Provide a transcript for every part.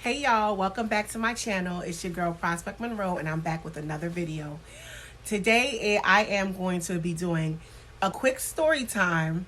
Hey y'all, welcome back to my channel. It's your girl Prospect Monroe and I'm back with another video. Today I am going to be doing a quick story time.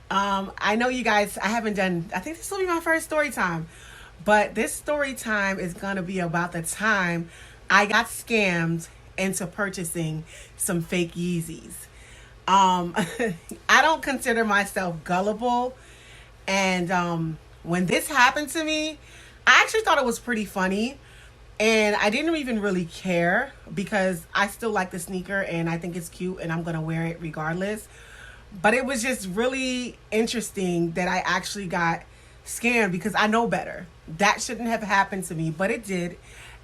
I know you guys, I think this will be my first story time, but this story time is going to be about the time I got scammed into purchasing some fake Yeezys. I don't consider myself gullible, and when this happened to me, I actually thought it was pretty funny, and I didn't even really care because I still like the sneaker and I think it's cute and I'm gonna wear it regardless. But it was just really interesting that I actually got scammed because I know better. That shouldn't have happened to me, but it did.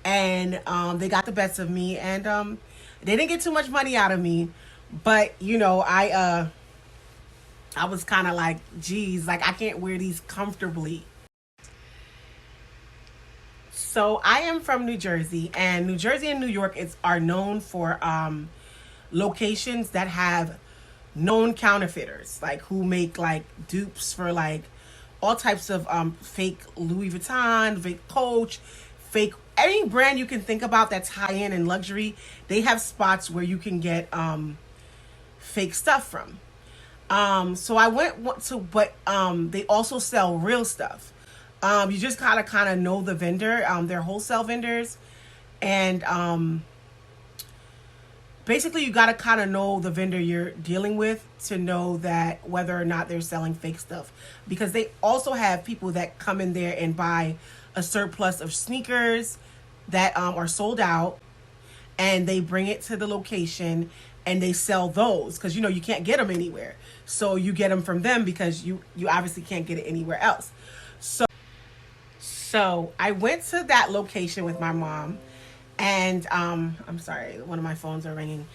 And they got the best of me, and they didn't get too much money out of me. But you know, I was kind of like, geez, like I can't wear these comfortably. So I am from New Jersey, and New Jersey and New York are known for locations that have known counterfeiters, like who make like dupes for like all types of fake Louis Vuitton, fake Coach, fake any brand you can think about that's high end and luxury. They have spots where you can get fake stuff from. So I went to, but they also sell real stuff. You just gotta kind of know the vendor. They're wholesale vendors, and basically you gotta kind of know the vendor you're dealing with to know that whether or not they're selling fake stuff, because they also have people that come in there and buy a surplus of sneakers that are sold out, and they bring it to the location and they sell those because you know you can't get them anywhere, so you get them from them because you obviously can't get it anywhere else. So I went to that location with my mom, and I'm sorry, one of my phones are ringing.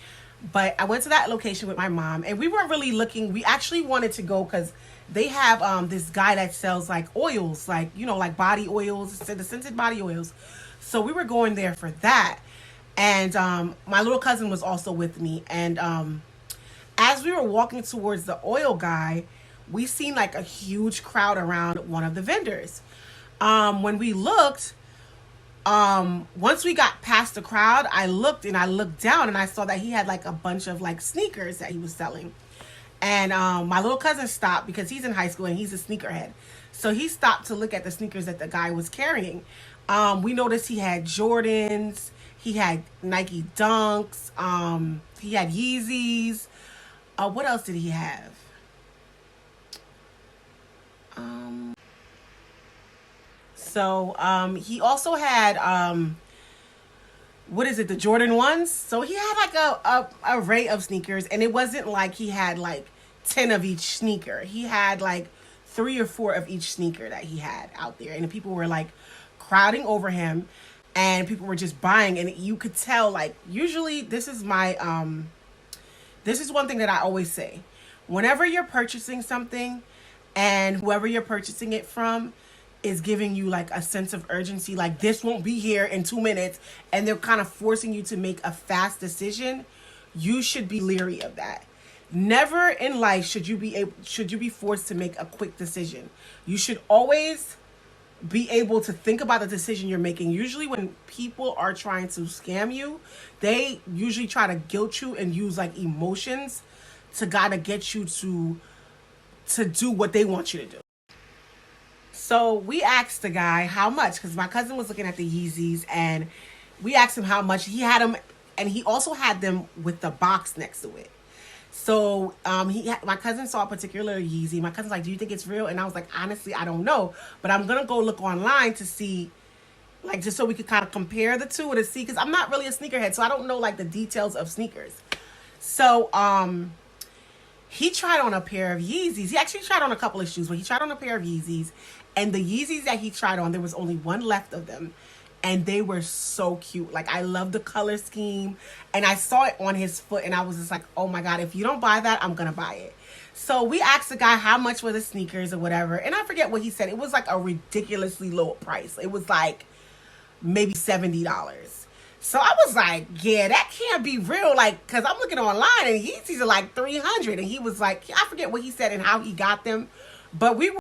But I went to that location with my mom, and we weren't really looking. We actually wanted to go because they have this guy that sells like oils, like, you know, like body oils, the scented body oils. So we were going there for that. And my little cousin was also with me. And as we were walking towards the oil guy, we seen like a huge crowd around one of the vendors. When we looked, once we got past the crowd, I looked down and I saw that he had like a bunch of like sneakers that he was selling. And my little cousin stopped because he's in high school and he's a sneakerhead. So he stopped to look at the sneakers that the guy was carrying. We noticed he had Jordans, he had Nike Dunks, he had Yeezys. What else did he have? So he also had what is it, the Jordan 1s? So he had like a array of sneakers, and it wasn't like he had like 10 of each sneaker. He had like 3 or 4 of each sneaker that he had out there, and people were like crowding over him, and people were just buying, and you could tell, like, usually this is one thing that I always say. Whenever you're purchasing something and whoever you're purchasing it from is giving you like a sense of urgency, like this won't be here in 2 minutes, and they're kind of forcing you to make a fast decision, you should be leery of that. Never in life should you be forced to make a quick decision. You should always be able to think about the decision you're making. Usually when people are trying to scam you, they usually try to guilt you and use like emotions to gotta get you to do what they want you to do. So we asked the guy how much, because my cousin was looking at the Yeezys, and we asked him how much. He had them, and he also had them with the box next to it. So my cousin saw a particular Yeezy. My cousin's like, do you think it's real? And I was like, honestly, I don't know, but I'm gonna go look online to see, like, just so we could kind of compare the two to see, because I'm not really a sneakerhead, so I don't know like the details of sneakers. So he tried on a pair of Yeezys. He actually tried on a couple of shoes, but he tried on a pair of Yeezys. And the Yeezys that he tried on, there was only one left of them. And they were so cute. Like, I love the color scheme. And I saw it on his foot, and I was just like, oh my God, if you don't buy that, I'm going to buy it. So we asked the guy how much were the sneakers or whatever. And I forget what he said. It was like a ridiculously low price. It was like maybe $70. So I was like, yeah, that can't be real. Like, because I'm looking online and Yeezys are like $300. And he was like, I forget what he said and how he got them. But we were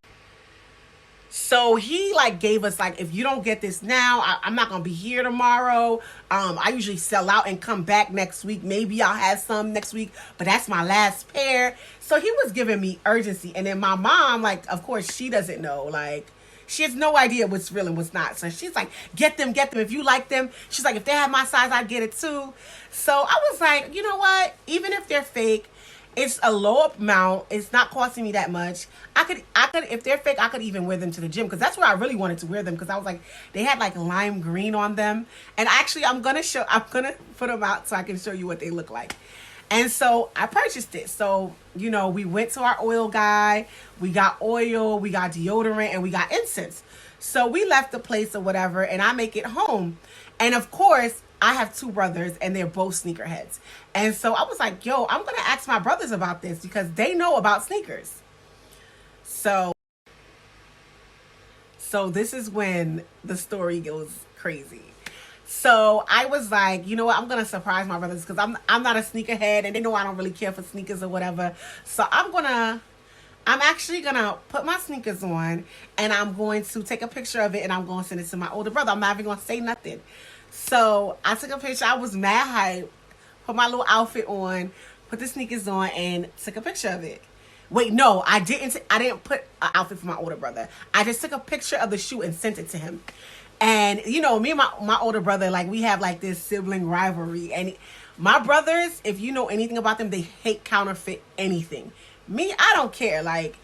So he like gave us like, if you don't get this now, I'm not gonna be here tomorrow. I usually sell out and come back next week. Maybe I'll have some next week, but that's my last pair. So he was giving me urgency. And then my mom, like, of course she doesn't know, like, she has no idea what's real and what's not. So she's like, get them. If you like them. She's like, if they have my size, I'd get it too. So I was like, you know what? Even if they're fake, it's a low amount. It's not costing me that much. I could, if they're fake, I could even wear them to the gym, because that's where I really wanted to wear them, because I was like, they had like lime green on them. And actually, I'm gonna put them out so I can show you what they look like. And so I purchased it. So, you know, we went to our oil guy, we got oil, we got deodorant, and we got incense. So we left the place or whatever, and I make it home. And of course, I have two brothers, and they're both sneakerheads. And so I was like, yo, I'm going to ask my brothers about this, because they know about sneakers. So this is when the story goes crazy. So I was like, you know what? I'm going to surprise my brothers, because I'm not a sneakerhead, and they know I don't really care for sneakers or whatever. So I'm actually going to put my sneakers on, and I'm going to take a picture of it, and I'm going to send it to my older brother. I'm not even going to say nothing. So I took a picture. I was mad hype, put my little outfit on, put the sneakers on, and took a picture of it. Wait, no, I didn't put an outfit for my older brother. I just took a picture of the shoe and sent it to him. And, you know, me and my older brother, like, we have, like, this sibling rivalry. And my brothers, if you know anything about them, they hate counterfeit anything. Me, I don't care. Like,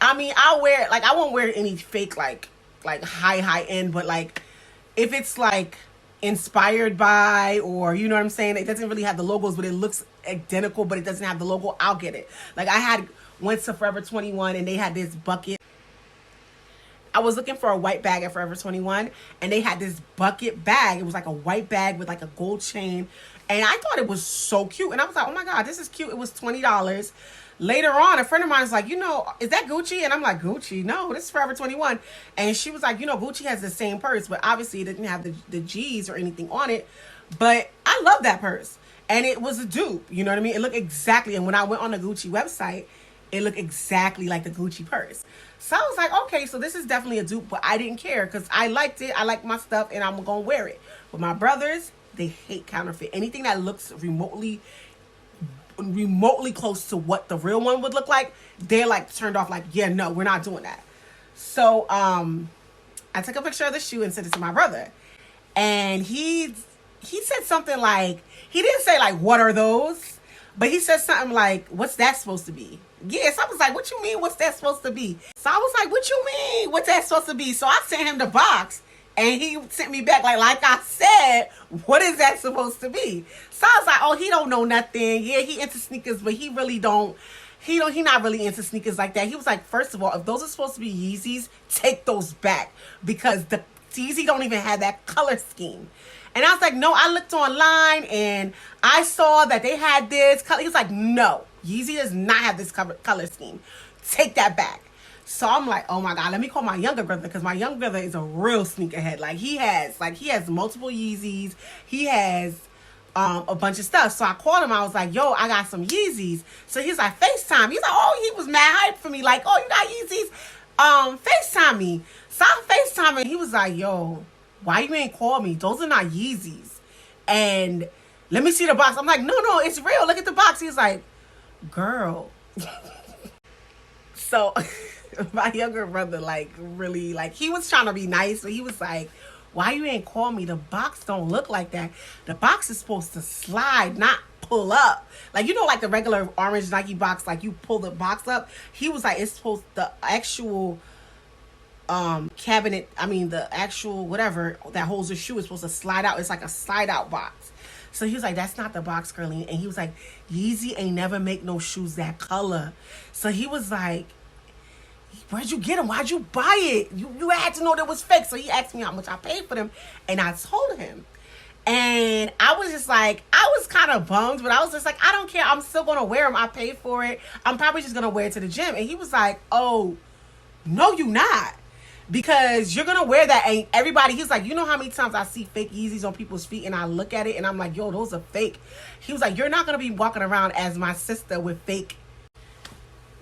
I mean, I won't wear any fake, like high end. But, like, if it's, like, inspired by, or, you know what I'm saying, it doesn't really have the logos, but it looks identical, but it doesn't have the logo, I'll get it. Like, went to Forever 21, and they had this bucket. I was looking for a white bag at Forever 21, and they had this bucket bag. It was like a white bag with like a gold chain. And I thought it was so cute. And I was like, oh my God, this is cute. It was $20. Later on, a friend of mine was like, you know, is that Gucci? And I'm like, Gucci? No, this is Forever 21. And she was like, you know, Gucci has the same purse, but obviously it didn't have the G's or anything on it. But I love that purse. And it was a dupe. You know what I mean? It looked exactly. And when I went on the Gucci website, it looked exactly like the Gucci purse. So I was like, okay, so this is definitely a dupe, but I didn't care, because I liked it. I like my stuff, and I'm going to wear it. But my brothers, they hate counterfeit. Anything that looks remotely close to what the real one would look like, they're like turned off, like, yeah, no, we're not doing that. So I took a picture of the shoe and sent it to my brother. And he said something like, he didn't say like, what are those? But he said something like, what's that supposed to be? Yes, I was like, what you mean, what's that supposed to be? So I was like, what you mean, what's that supposed to be? So I sent him the box, and he sent me back like I said, what is that supposed to be? So I was like, oh, he don't know nothing. Yeah, he into sneakers, but he really don't. He not really into sneakers like that. He was like, first of all, if those are supposed to be Yeezys, take those back, because the Yeezy don't even have that color scheme. And I was like, no, I looked online and I saw that they had this color. He was like, no, Yeezy does not have this color scheme. Take that back. So I'm like, oh my God, let me call my younger brother, because my younger brother is a real sneakerhead. Like he has multiple Yeezys. He has a bunch of stuff. So I called him. I was like, yo, I got some Yeezys. So he's like, FaceTime. He's like, oh, he was mad hype for me. Like, oh, you got Yeezys? FaceTime me. So I FaceTime him. He was like, yo, why you ain't call me? Those are not Yeezys. And let me see the box. I'm like, no, it's real. Look at the box. He's like, girl. So my younger brother, like, really, like, he was trying to be nice, but he was like, why you ain't call me? The box don't look like that. The box is supposed to slide, not pull up. Like, you know, like the regular orange Nike box, like you pull the box up. He was like, it's supposed, the actual cabinet, I mean the actual whatever that holds the shoe is supposed to slide out. It's like a slide out box. So he was like, that's not the box, girlie. And he was like, Yeezy ain't never make no shoes that color. So he was like, where'd you get them? Why'd you buy it? You had to know that was fake. So he asked me how much I paid for them, and I told him. And I was just like, I was kind of bummed, but I was just like, I don't care. I'm still going to wear them. I paid for it. I'm probably just going to wear it to the gym. And he was like, oh, no, you not. Because you're going to wear that. And everybody, he's like, you know how many times I see fake Yeezys on people's feet, and I look at it and I'm like, yo, those are fake. He was like, you're not going to be walking around as my sister with fake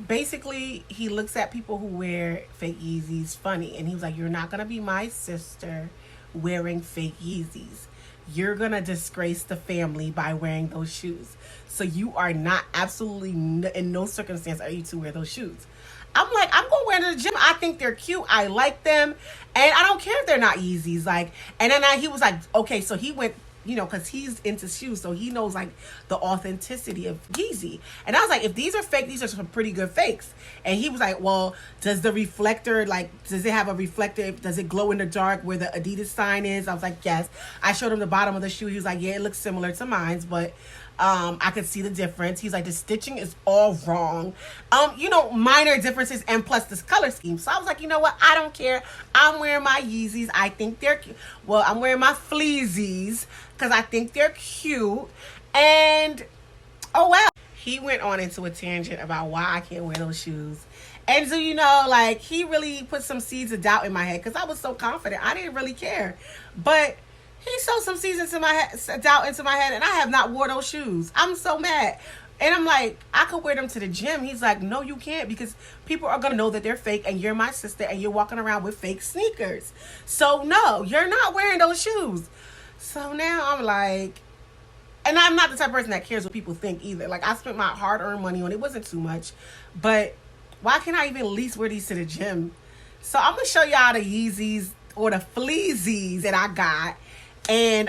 basically he looks at people who wear fake Yeezys funny, and he was like, "You're not gonna be my sister wearing fake Yeezys. You're gonna disgrace the family by wearing those shoes. So you are not, absolutely in no circumstance are you to wear those shoes." I'm like, I'm gonna wear them to the gym. I think they're cute. I like them, and I don't care if they're not Yeezys. Like, and then he was like, okay, so he went, you know, because he's into shoes, so he knows like the authenticity of Yeezy. And I was like, if these are fake, these are some pretty good fakes. And he was like, well, does the reflector, like, does it have a reflector? Does it glow in the dark where the Adidas sign is? I was like, yes. I showed him the bottom of the shoe. He was like, yeah, it looks similar to mine's, but I could see the difference. He's like, the stitching is all wrong. You know, minor differences, and plus this color scheme. So I was like, you know what? I don't care. I'm wearing my Yeezys. I think they're cute. Well, I'm wearing my Fleezies because I think they're cute. And oh well. He went on into a tangent about why I can't wear those shoes. And so, you know, like, he really put some seeds of doubt in my head because I was so confident. I didn't really care. But he sowed some seeds into my head, doubt into my head, and I have not wore those shoes. I'm so mad. And I'm like, I could wear them to the gym. He's like, no, you can't, because people are going to know that they're fake, and you're my sister, and you're walking around with fake sneakers. So, no, you're not wearing those shoes. So now I'm like, and I'm not the type of person that cares what people think either. Like, I spent my hard-earned money on it. It wasn't too much. But why can't I even at least wear these to the gym? So I'm going to show y'all the Yeezys, or the Fleezies that I got. And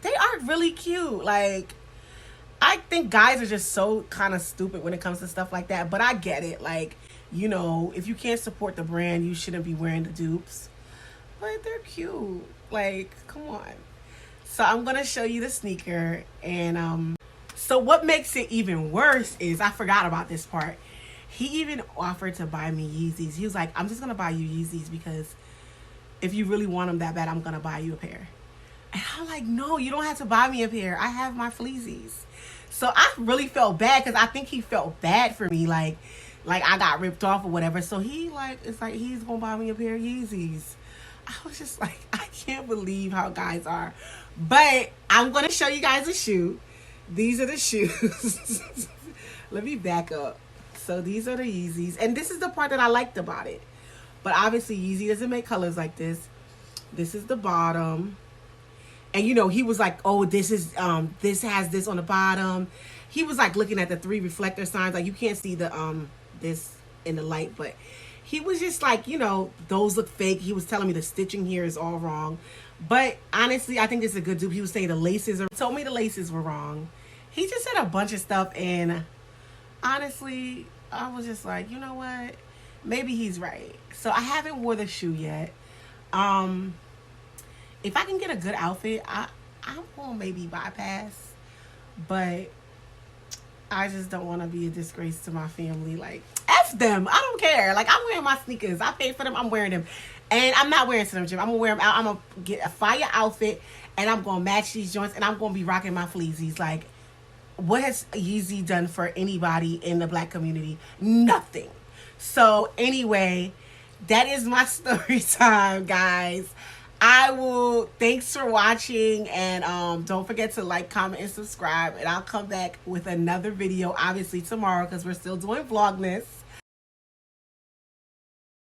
they are really cute. Like, I think guys are just so kind of stupid when it comes to stuff like that, but I get it. Like, you know, if you can't support the brand, you shouldn't be wearing the dupes. But they're cute. Like, come on. So I'm gonna show you the sneaker. And so what makes it even worse is, I forgot about this part, he even offered to buy me Yeezys. He was like, I'm just gonna buy you Yeezys because if you really want them that bad, I'm gonna buy you a pair. And I'm like, no, you don't have to buy me a pair. I have my Fleezies. So I really felt bad because I think he felt bad for me, like I got ripped off or whatever. So he, like, it's like he's gonna buy me a pair of Yeezys. I was just like, I can't believe how guys are. But I'm gonna show you guys a shoe. These are the shoes. Let me back up. So these are the Yeezys, and this is the part that I liked about it. But obviously, Yeezy doesn't make colors like this. This is the bottom. And, you know, he was like, oh, this is, this has this on the bottom. He was, like, looking at the 3 reflector signs. Like, you can't see the, this in the light. But he was just like, you know, those look fake. He was telling me the stitching here is all wrong. But, honestly, I think this is a good dupe. He was saying the laces told me the laces were wrong. He just said a bunch of stuff. And, honestly, I was just like, you know what? Maybe he's right. So I haven't wore the shoe yet. If I can get a good outfit, I'm gonna maybe bypass. But I just don't want to be a disgrace to my family. Like, F them. I don't care. Like, I'm wearing my sneakers. I paid for them. I'm wearing them. And I'm not wearing to the gym. I'm gonna wear them out. I'm gonna get a fire outfit, and I'm gonna match these joints, and I'm gonna be rocking my Fleezies. Like, what has Yeezy done for anybody in the black community? Nothing. So anyway, that is my story time, guys. Thanks for watching, and don't forget to like, comment, and subscribe, and I'll come back with another video, obviously tomorrow, because we're still doing Vlogmas.